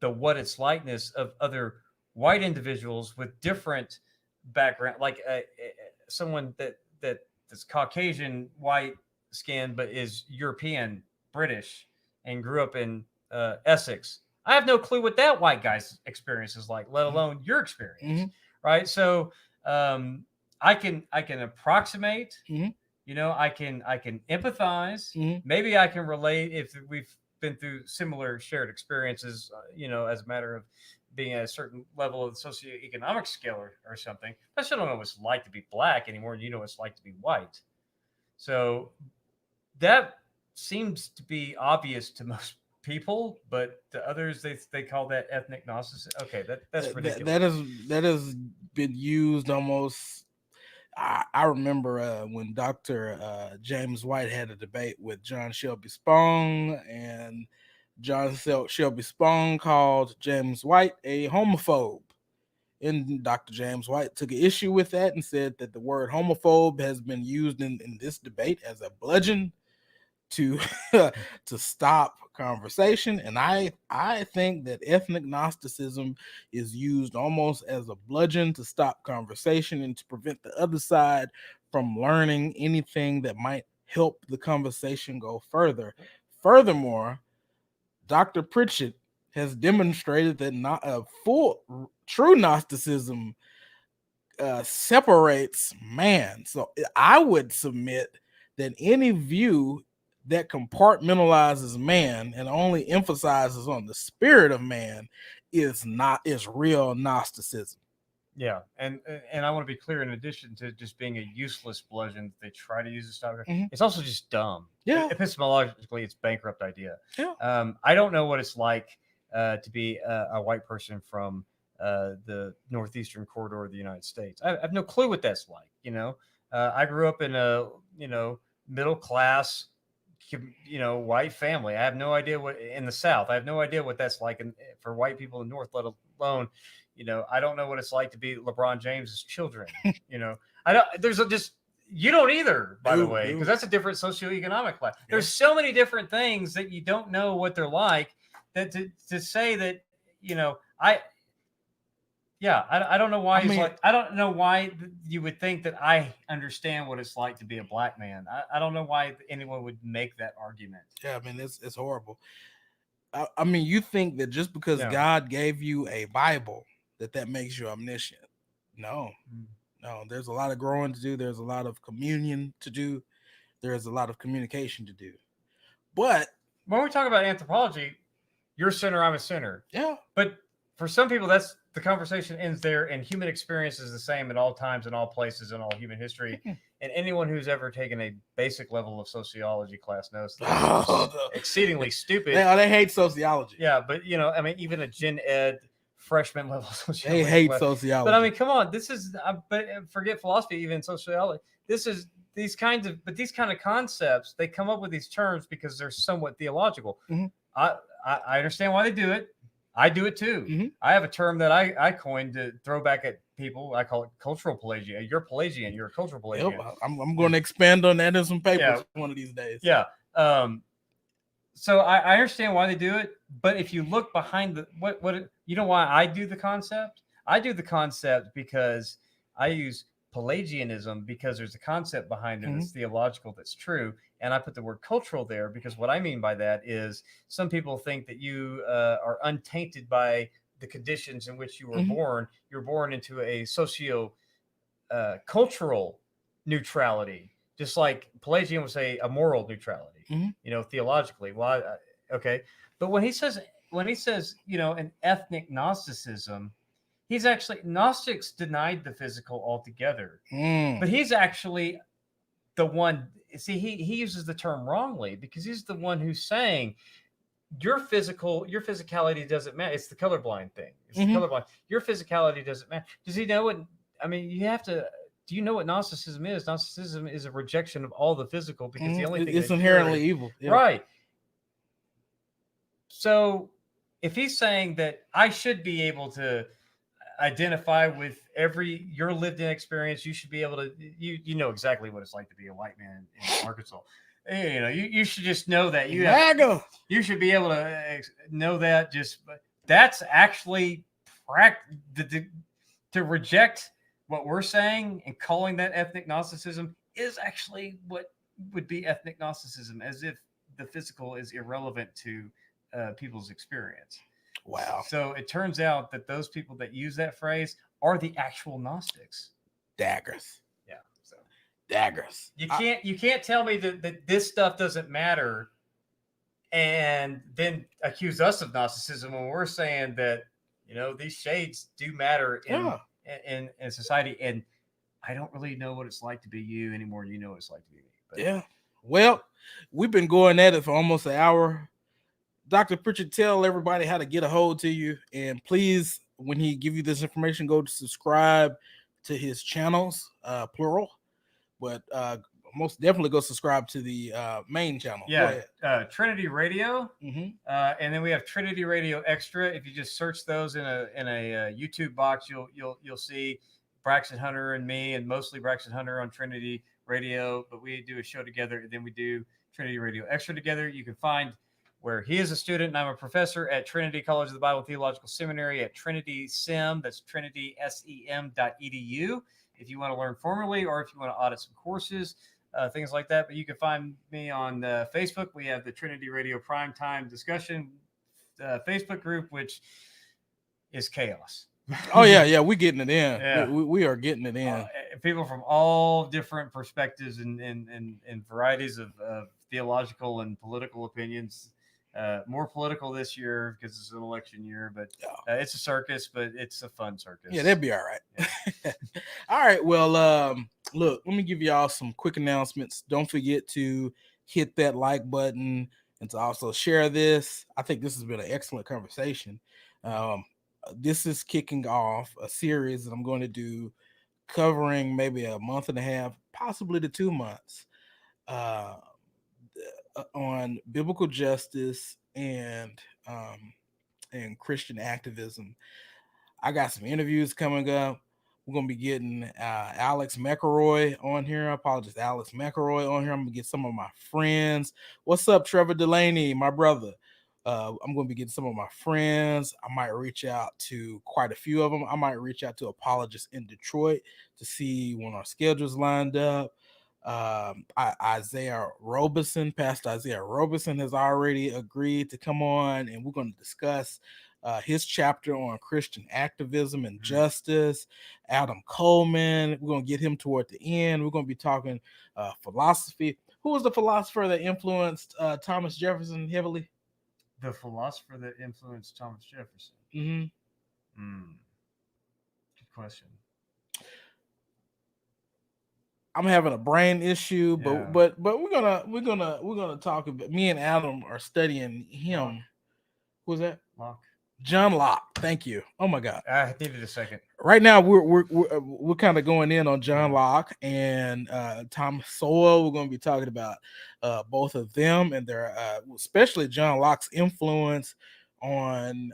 the what it's likeness of other white individuals with different background, like someone that's Caucasian, white skin, but is European, British, and grew up in Essex. I have no clue what that white guy's experience is like, let alone your experience. Mm-hmm. Right? So I can approximate. Mm-hmm. You know, I can empathize. Mm-hmm. Maybe I can relate if we've been through similar shared experiences. You know, as a matter of being at a certain level of the socioeconomic scale or something. I still don't know what it's like to be black anymore. You know what it's like to be white. So that seems to be obvious to most people, but to others they call that ethnic gnosticism. Okay, that's ridiculous. That has been used almost. I remember when Dr. James White had a debate with John Shelby Spong, and John Shelby Spong called James White a homophobe. And Dr. James White took an issue with that and said that the word homophobe has been used in this debate as a bludgeon to to stop conversation. And I think that ethnic Gnosticism is used almost as a bludgeon to stop conversation and to prevent the other side from learning anything that might help the conversation go further. Furthermore, Dr. Pritchett has demonstrated that not a true Gnosticism separates man. So I would submit that any view that compartmentalizes man and only emphasizes on the spirit of man is real Gnosticism. Yeah, and I want to be clear. In addition to just being a useless bludgeon they try to use to stop, it's also just dumb. Yeah, epistemologically, it's a bankrupt idea. Yeah, I don't know what it's like to be a white person from the northeastern corridor of the United States. I have no clue what that's like. You know, I grew up in a middle class, white family. I have no idea what in the South. I have no idea what that's like for white people in the North, let alone, I don't know what it's like to be LeBron James's children. I don't. You don't either, by the way, because that's a different socioeconomic class. Yeah. There's so many different things that you don't know what they're like. That to say that I don't know why I don't know why you would think that I understand what it's like to be a black man. I don't know why anyone would make that argument. Yeah, I mean it's horrible. I mean, you think that just because God gave you a Bible that makes you omniscient? No, there's a lot of growing to do. There's a lot of communion to do. There's a lot of communication to do. But when we talk about anthropology, you're a sinner, I'm a sinner. Yeah. But for some people, that's the conversation ends there, and human experience is the same at all times, in all places, in all human history. And anyone who's ever taken a basic level of sociology class knows that exceedingly stupid. They hate sociology. Yeah, but even a gen ed freshman level sociology. They hate sociology. But I mean, come on, this is but forget philosophy, even sociology. This is these kind of concepts. They come up with these terms because they're somewhat theological. Mm-hmm. I understand why they do it. I do it too. Mm-hmm. I have a term that I coined to throw back at people. I call it cultural Pelagian. You're Pelagian. You're a cultural Pelagian. Yep, I'm going to expand on that in some papers one of these days. Yeah. So I understand why they do it, but if you look behind why I do the concept? I do the concept because I use Pelagianism because there's a concept behind it that's theological, that's true. And I put the word cultural there because what I mean by that is some people think that you are untainted by the conditions in which you were born. You're born into a cultural neutrality, just like Pelagian would say a moral neutrality, theologically. Well, okay. But when he says, an ethnic Gnosticism, he's actually, Gnostics denied the physical altogether, but he's actually the one. See, he uses the term wrongly because he's the one who's saying your physicality doesn't matter. It's the colorblind thing. It's the colorblind. Your physicality doesn't matter. Does he know what? I mean, you have to. Do you know what Gnosticism is? Gnosticism is a rejection of all the physical because the only thing it's inherently evil, right? So, if he's saying that I should be able to identify with your lived-in experience, you should be able to. You know exactly what it's like to be a white man in Arkansas. You should just know that you should be able to know that. That's actually to reject what we're saying and calling that ethnic Gnosticism is actually what would be ethnic Gnosticism, as if the physical is irrelevant to people's experience. Wow. So it turns out that those people that use that phrase are the actual Gnostics. Daggers. Yeah. So daggers. You can't tell me that this stuff doesn't matter and then accuse us of Gnosticism when we're saying that, these shades do matter in society. And I don't really know what it's like to be you any more than you know what it's like to be me. But, yeah. Well, we've been going at it for almost an hour. Dr. Pritchett, tell everybody how to get a hold to you. And please, when he give you this information, go to subscribe to his channels, plural. But most definitely go subscribe to the main channel. Yeah, Trinity Radio. And then we have Trinity Radio Extra. If you just search those in a YouTube box, you'll see Braxton Hunter and me, and mostly Braxton Hunter on Trinity Radio. But we do a show together, and then we do Trinity Radio Extra together. You can find where he is a student and I'm a professor at Trinity College of the Bible Theological Seminary at Trinity SEM. That's trinitysem.edu. If you want to learn formally or if you want to audit some courses, things like that. But you can find me on Facebook. We have the Trinity Radio Primetime Discussion Facebook group, which is chaos. Oh, yeah. We're getting it in. Yeah. We are getting it in. People from all different perspectives and varieties of theological and political opinions. More political this year because it's an election year, but it's a circus, but it's a fun circus. Yeah, that'd be all right. Yeah. All right. Well, look, let me give y'all some quick announcements. Don't forget to hit that like button and to also share this. I think this has been an excellent conversation. This is kicking off a series that I'm going to do covering maybe a month and a half, possibly to 2 months. On biblical justice and Christian activism. I got some interviews coming up. We're going to be getting Alex McElroy on here. I apologize, Alex McElroy on here. I'm going to get some of my friends. What's up, Trevor Delaney, my brother? I'm going to be getting some of my friends. I might reach out to quite a few of them. I might reach out to apologists in Detroit to see when our schedules lined up. Isaiah Robeson, Pastor Isaiah Robeson has already agreed to come on, and we're going to discuss his chapter on Christian activism and justice. Adam Coleman, we're going to get him toward the end. We're going to be talking philosophy. Who was the philosopher that influenced Thomas Jefferson heavily? The philosopher that influenced Thomas Jefferson. Good question. I'm having a brain issue, but we're gonna talk about. Me and Adam are studying him. Locke. Who's that? Locke. John Locke. Thank you. Oh my God. I needed a second. Right now we're kind of going in on John Locke and Thomas Sowell. We're going to be talking about both of them and their especially John Locke's influence on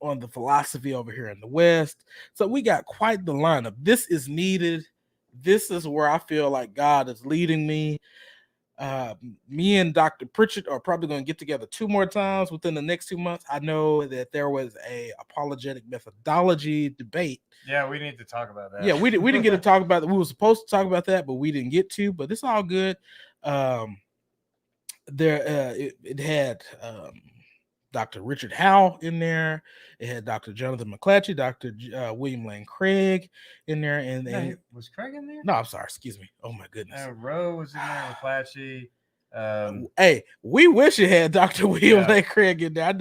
the philosophy over here in the West. So we got quite the lineup. This is needed. This is where I feel like God is leading me. Me and Dr. Pritchett are probably going to get together 2 more times within the next 2 months. I know that there was a apologetic methodology debate. Yeah, we need to talk about that. Yeah, we didn't get to talk about that. We were supposed to talk about that, but we didn't get to. But it's all good. It had Dr. Richard Howe in there. It had Dr. Jonathan McClatchy, Dr. William Lane Craig in there, and was Craig in there? No, I'm sorry. Excuse me. Oh my goodness. Rowe was in there. McClatchy. Hey, we wish it had Dr. William Lane Craig in there.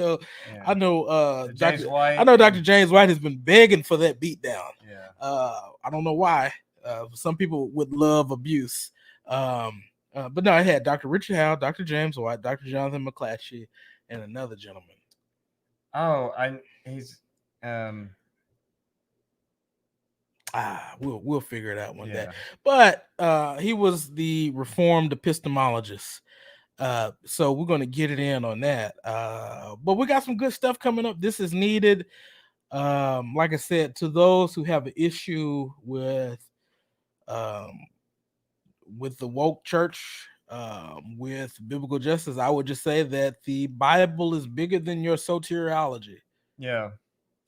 I know. James White. I know Dr. James White has been begging for that beatdown. Yeah. I don't know why. Some people would love abuse. But no, it had Dr. Richard Howe, Dr. James White, Dr. Jonathan McClatchy, and another gentleman. Oh, he's we'll figure it out one day. But he was the Reformed epistemologist. So we're gonna get it in on that. But we got some good stuff coming up. This is needed. Like I said, to those who have an issue with the woke church, with biblical justice, I would just say that the Bible is bigger than your soteriology. Yeah.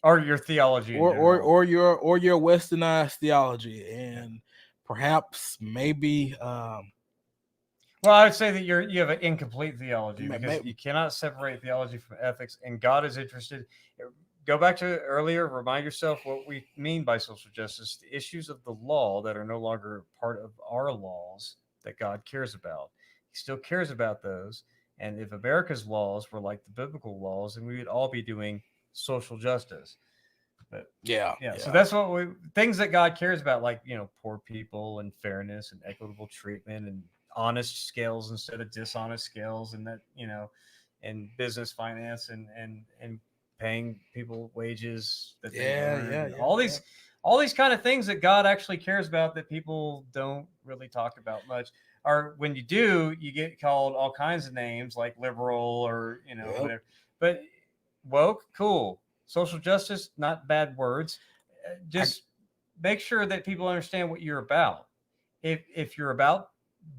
Or your theology, or your westernized theology, and perhaps maybe. Well, I would say that you have an incomplete theology, because you cannot separate theology from ethics, and God is interested. Go back to earlier. Remind yourself what we mean by social justice: the issues of the law that are no longer part of our laws that God cares about. He still cares about those, and if America's laws were like the biblical laws, then we would all be doing social justice. But yeah. So that's what things that God cares about, like, poor people and fairness and equitable treatment and honest scales instead of dishonest scales, and that, and business finance and paying people wages that they earn. All these kind of things that God actually cares about that people don't really talk about much. Or when you do, you get called all kinds of names like liberal or whatever. But woke, cool. Social justice, not bad words. Just make sure that people understand what you're about. If you're about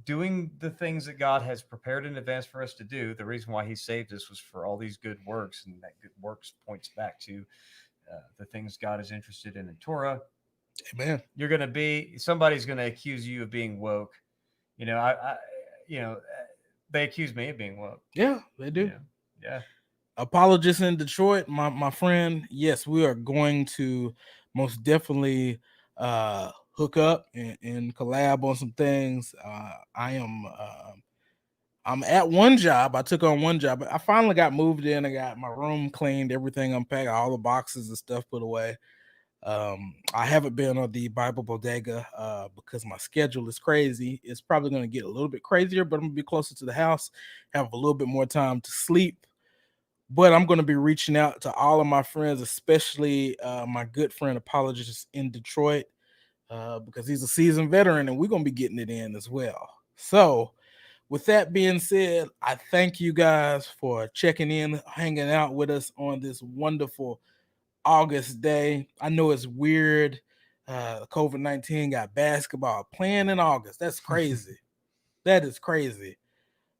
doing the things that God has prepared in advance for us to do, the reason why he saved us was for all these good works, and that good works points back to the things God is interested in Torah. Amen. Somebody's going to accuse you of being woke. They accuse me of being woke. Yeah, they do. Yeah. Apologists in Detroit, my friend. Yes, we are going to most definitely hook up and collab on some things. I'm at one job. I took on one job. I finally got moved in. I got my room cleaned, everything unpacked, all the boxes and stuff put away. I haven't been on the Bible Bodega because my schedule is crazy. It's probably going to get a little bit crazier, but I'm going to be closer to the house, have a little bit more time to sleep. But I'm going to be reaching out to all of my friends, especially my good friend Apologist in Detroit, because he's a seasoned veteran, and we're going to be getting it in as well. So with that being said, I thank you guys for checking in, hanging out with us on this wonderful August day. I know it's weird. COVID-19 got basketball playing in August. That's crazy. That is crazy.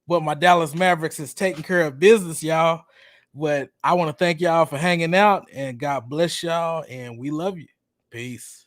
But my Dallas Mavericks is taking care of business, y'all. But I want to thank y'all for hanging out, and God bless y'all, and we love you. Peace.